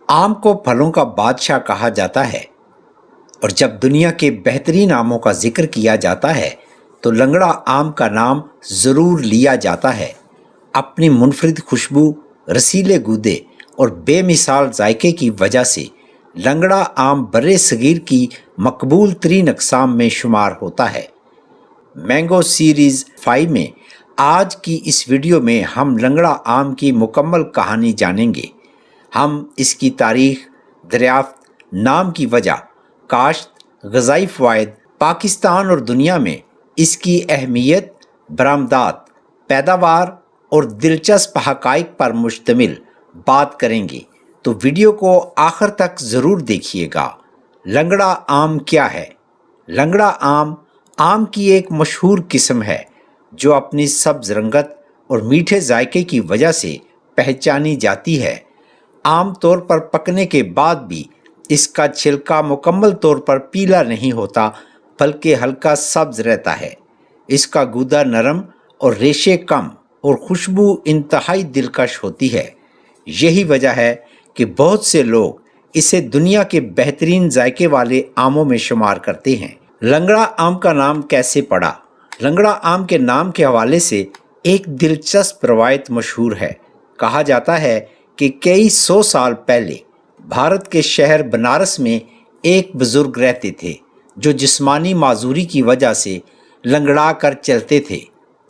आम को फलों का बादशाह कहा जाता है और जब दुनिया के बेहतरीन आमों का जिक्र किया जाता है तो लंगड़ा आम का नाम ज़रूर लिया जाता है। अपनी मुनफरिद खुशबू, रसीले गूदे और बेमिसाल जायके की वजह से लंगड़ा आम बर्रे सगीर की मकबूल तरीन अक़साम में शुमार होता है। मैंगो सीरीज़ 5 में आज की इस वीडियो में हम लंगड़ा आम की मुकम्मल कहानी जानेंगे। हम इसकी तारीख़, दरियाफ्त, नाम की वजह, काश्त, ग़ज़ाई फ़वाइद, पाकिस्तान और दुनिया में इसकी अहमियत, बरामदात, पैदावार और दिलचस्प हक़ाइक़ पर मुश्तमिल बात करेंगे, तो वीडियो को आखिर तक ज़रूर देखिएगा। लंगड़ा आम क्या है? लंगड़ा आम की एक मशहूर किस्म है जो अपनी सब्ज़ रंगत और मीठे जायके की वजह से पहचानी जाती है। आम तौर पर पकने के बाद भी इसका छिलका मुकम्मल तौर पर पीला नहीं होता बल्कि हल्का सब्ज़ रहता है। इसका गूदा नरम और रेशे कम और खुशबू इंतहाई दिलकश होती है। यही वजह है कि बहुत से लोग इसे दुनिया के बेहतरीन जायके वाले आमों में शुमार करते हैं। लंगड़ा आम का नाम कैसे पड़ा? लंगड़ा आम के नाम के हवाले से एक दिलचस्प रवायत मशहूर है। कहा जाता है कि कई 100 साल पहले भारत के शहर बनारस में एक बुज़ुर्ग रहते थे जो जिस्मानी माजूरी की वजह से लंगड़ा कर चलते थे।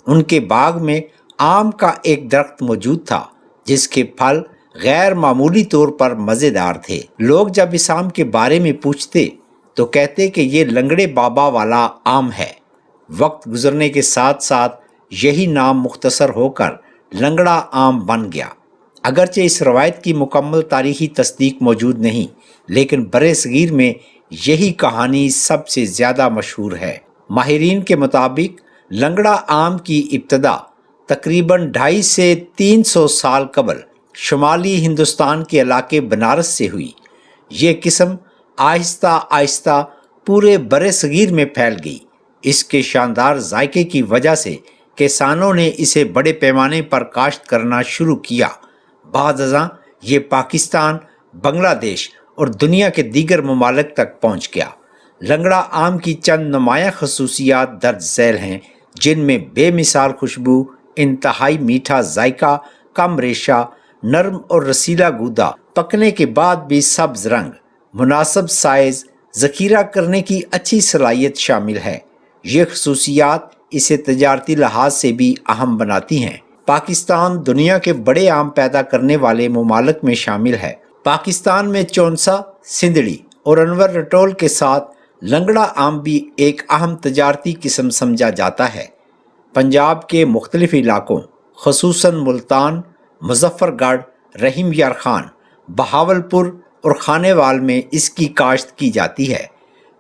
उनके बाग में आम का एक दरख्त मौजूद था जिसके फल गैर मामूली तौर पर मज़ेदार थे। लोग जब इस आम के बारे में पूछते तो कहते कि ये लंगड़े बाबा वाला आम है। वक्त गुजरने के साथ साथ यही नाम मुख्तसर होकर लंगड़ा आम बन गया। अगरचे इस रवायत की मुकम्मल तारीख़ी तस्दीक मौजूद नहीं, लेकिन बरे सगीर में यही कहानी सबसे ज़्यादा मशहूर है। माहिरीन के मुताबिक लंगड़ा आम की इब्तदा तकरीबन 250 से 300 साल कबल शुमाली हिंदुस्तान के इलाके बनारस से हुई। ये किस्म आहिस्ता आहिस्ता पूरे बरे सगीर में फैल गई। इसके शानदार जायके की वजह से किसानों ने इसे बड़े पैमाने पर काश्त करना शुरू किया। बाद अज़ां ये पाकिस्तान, बांग्लादेश और दुनिया के दीगर ममालिक तक पहुँच गया। लंगड़ा आम की चंद नुमायाँ खसूसियात दर्ज झैल हैं जिनमें बेमिसाल खुशबू, इंतहाई मीठा जायका, कम रेशा, नरम और रसीला गूदा, पकने के बाद भी सब्ज़ रंग, मुनासिब साइज़, ज़ख़ीरा करने की अच्छी सलाहियत शामिल है। ये खसूसियात इसे तजारती लिहाज से भी अहम बनाती हैं। पाकिस्तान दुनिया के बड़े आम पैदा करने वाले ममालिक में शामिल है। पाकिस्तान में चौंसा, सिंदड़ी और अनवर रटोल के साथ लंगड़ा आम भी एक अहम तजारती किस्म समझा जाता है। पंजाब के मुख्तलिफ इलाकों ख़ुसूसन मुल्तान, मुज़फ़्फ़रगढ़, रहीम यार खान, बहावलपुर और खानेवाल में इसकी काश्त की जाती है।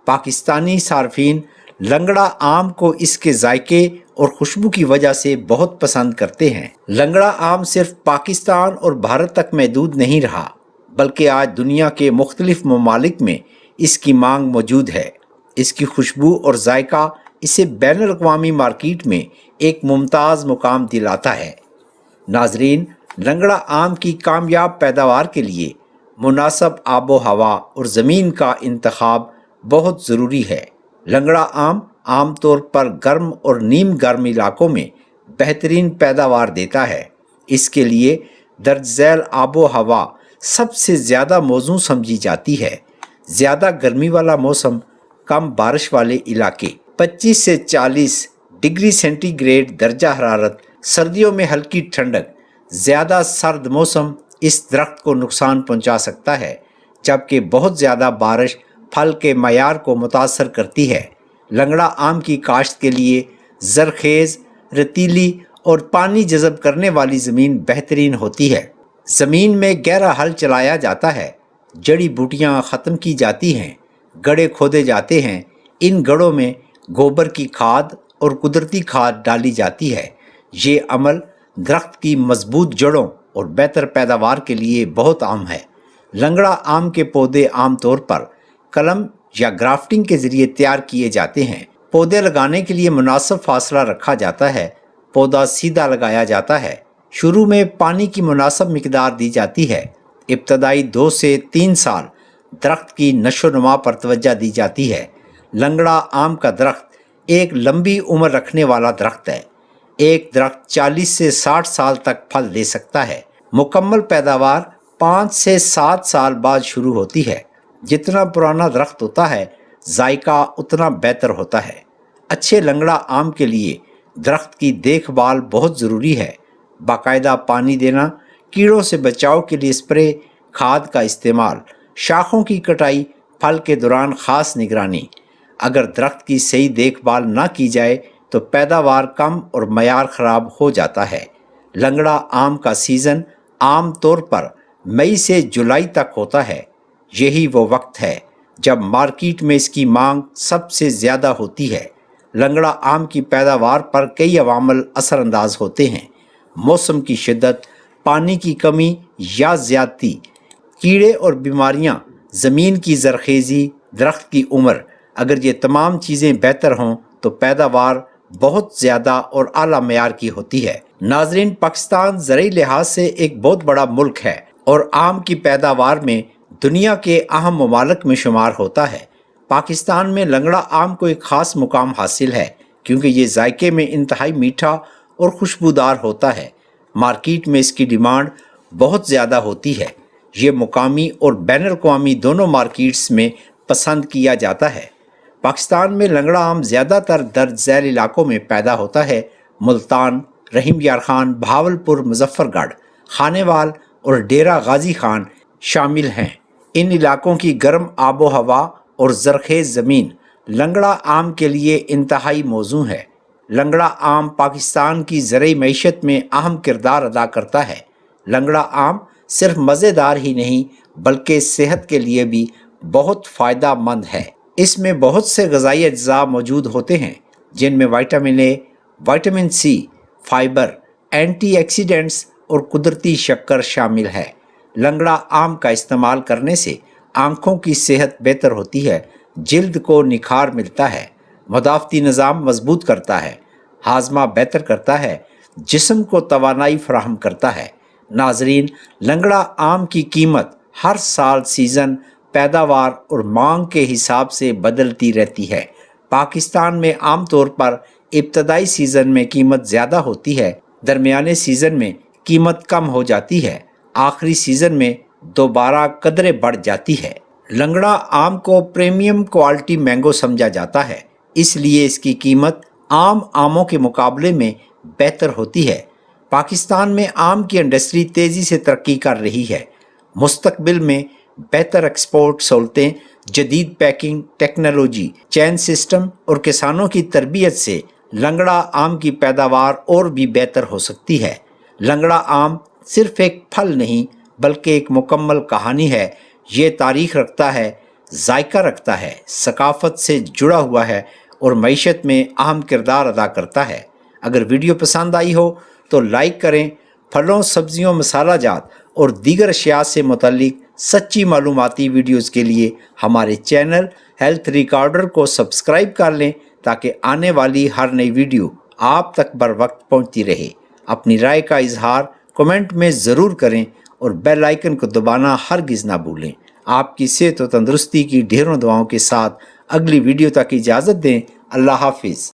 पाकिस्तानी सार्फिन लंगड़ा आम को इसके जायके और खुशबू की वजह से बहुत पसंद करते हैं। लंगड़ा आम सिर्फ पाकिस्तान और भारत तक महदूद नहीं रहा बल्कि आज दुनिया के मुख्तलिफ ममालिक में इसकी मांग मौजूद है। इसकी खुशबू और जायका इसे बैनुल अक़वामी मार्केट में एक मुमताज़ मुकाम दिलाता है। नाजरीन, लंगड़ा आम की कामयाब पैदावार के लिए मुनासिब आबो हवा और ज़मीन का इंतखाब बहुत ज़रूरी है। लंगड़ा आम तौर पर गर्म और नीम गर्म इलाकों में बेहतरीन पैदावार देता है। इसके लिए दर्ज झैल आबो हवा सबसे ज़्यादा मौजू समझी जाती है। ज़्यादा गर्मी वाला मौसम, कम बारिश वाले इलाके, 25 से 40 डिग्री सेंटीग्रेड दर्जा हरारत, सर्दियों में हल्की ठंडक, ज़्यादा सर्द मौसम इस दरख्त को नुकसान पहुंचा सकता है, जबकि बहुत ज़्यादा बारिश फल के मयार को मुतासर करती है। लंगड़ा आम की काश्त के लिए ज़रखेज़, रतीली और पानी जज़ब करने वाली ज़मीन बेहतरीन होती है। ज़मीन में गहरा हल चलाया जाता है, जड़ी बूटियाँ ख़त्म की जाती हैं, गड्ढे खोदे जाते हैं। इन गड्ढों में गोबर की खाद और कुदरती खाद डाली जाती है। ये अमल दरख्त की मजबूत जड़ों और बेहतर पैदावार के लिए बहुत आम है। लंगड़ा आम के पौधे आमतौर पर कलम या ग्राफ्टिंग के ज़रिए तैयार किए जाते हैं। पौधे लगाने के लिए मुनासिब फासला रखा जाता है। पौधा सीधा लगाया जाता है। शुरू में पानी की मुनासिब मिकदार दी जाती है। ابتدائی 2 سے 3 سال درخت کی نشو و نما پر توجہ دی جاتی ہے۔ لنگڑا آم کا درخت ایک لمبی عمر رکھنے والا درخت ہے۔ ایک درخت 40 سے 60 سال تک پھل دے سکتا ہے۔ مکمل پیداوار 5 سے 7 سال بعد شروع ہوتی ہے۔ جتنا پرانا درخت ہوتا ہے ذائقہ اتنا بہتر ہوتا ہے۔ اچھے لنگڑا آم کے لیے درخت کی دیکھ بھال بہت ضروری ہے۔ باقاعدہ پانی دینا، کیڑوں سے بچاؤ کے لیے اسپرے، کھاد کا استعمال، شاخوں کی کٹائی، پھل کے دوران خاص نگرانی۔ اگر درخت کی صحیح دیکھ بھال نہ کی جائے تو پیداوار کم اور معیار خراب ہو جاتا ہے۔ لنگڑا آم کا سیزن عام طور پر مئی سے جولائی تک ہوتا ہے۔ یہی وہ وقت ہے جب مارکیٹ میں اس کی مانگ سب سے زیادہ ہوتی ہے۔ لنگڑا آم کی پیداوار پر کئی عوامل اثر انداز ہوتے ہیں۔ موسم کی شدت، پانی کی کمی یا زیادتی، کیڑے اور بیماریاں، زمین کی زرخیزی، درخت کی عمر۔ اگر یہ تمام چیزیں بہتر ہوں تو پیداوار بہت زیادہ اور اعلیٰ معیار کی ہوتی ہے۔ ناظرین، پاکستان زرعی لحاظ سے ایک بہت بڑا ملک ہے اور آم کی پیداوار میں دنیا کے اہم ممالک میں شمار ہوتا ہے۔ پاکستان میں لنگڑا آم کو ایک خاص مقام حاصل ہے کیونکہ یہ ذائقے میں انتہائی میٹھا اور خوشبودار ہوتا ہے۔ مارکیٹ میں اس کی ڈیمانڈ بہت زیادہ ہوتی ہے۔ یہ مقامی اور بین الاقوامی دونوں مارکیٹس میں پسند کیا جاتا ہے۔ پاکستان میں لنگڑا آم زیادہ تر درج ذیل علاقوں میں پیدا ہوتا ہے۔ ملتان، رحیم یار خان، بہاولپور، مظفر گڑھ، خانیوال اور ڈیرہ غازی خان شامل ہیں۔ ان علاقوں کی گرم آب و ہوا اور زرخیز زمین لنگڑا آم کے لیے انتہائی موزوں ہے۔ لنگڑا آم پاکستان کی زرعی معیشت میں اہم کردار ادا کرتا ہے۔ لنگڑا آم صرف مزیدار ہی نہیں بلکہ صحت کے لیے بھی بہت فائدہ مند ہے۔ اس میں بہت سے غذائی اجزاء موجود ہوتے ہیں جن میں vitamin A, vitamin C, fibre, antioxidants اور قدرتی شکر شامل ہے۔ لنگڑا آم کا استعمال کرنے سے آنکھوں کی صحت بہتر ہوتی ہے، جلد کو نکھار ملتا ہے، مدافعتی نظام مضبوط کرتا ہے، ہاضمہ بہتر کرتا ہے، جسم کو توانائی فراہم کرتا ہے۔ ناظرین، لنگڑا آم کی قیمت ہر سال سیزن، پیداوار اور مانگ کے حساب سے بدلتی رہتی ہے۔ پاکستان میں عام طور پر ابتدائی سیزن میں قیمت زیادہ ہوتی ہے، درمیانے سیزن میں قیمت کم ہو جاتی ہے، آخری سیزن میں دوبارہ قدرے بڑھ جاتی ہے۔ لنگڑا آم کو پریمیم کوالٹی مینگو سمجھا جاتا ہے، اس لیے اس کی قیمت عام آموں کے مقابلے میں بہتر ہوتی ہے۔ پاکستان میں آم کی انڈسٹری تیزی سے ترقی کر رہی ہے۔ مستقبل میں بہتر ایکسپورٹ سہولتیں، جدید پیکنگ ٹیکنالوجی، چین سسٹم اور کسانوں کی تربیت سے لنگڑا آم کی پیداوار اور بھی بہتر ہو سکتی ہے۔ لنگڑا آم صرف ایک پھل نہیں بلکہ ایک مکمل کہانی ہے۔ یہ تاریخ رکھتا ہے، ذائقہ رکھتا ہے، ثقافت سے جڑا ہوا ہے اور معیشت میں اہم کردار ادا کرتا ہے۔ اگر ویڈیو پسند آئی ہو تو لائک کریں۔ پھلوں، سبزیوں، مسالہ جات اور دیگر اشیاء سے متعلق سچی معلوماتی ویڈیوز کے لیے ہمارے چینل ہیلتھ ریکارڈر کو سبسکرائب کر لیں تاکہ آنے والی ہر نئی ویڈیو آپ تک بر وقت پہنچتی رہے۔ اپنی رائے کا اظہار کمنٹ میں ضرور کریں اور بیل آئیکن کو دبانا ہرگز نہ بھولیں۔ آپ کی صحت و تندرستی کی ڈھیروں دعاؤں کے ساتھ اگلی ویڈیو تک اجازت دیں۔ اللہ حافظ۔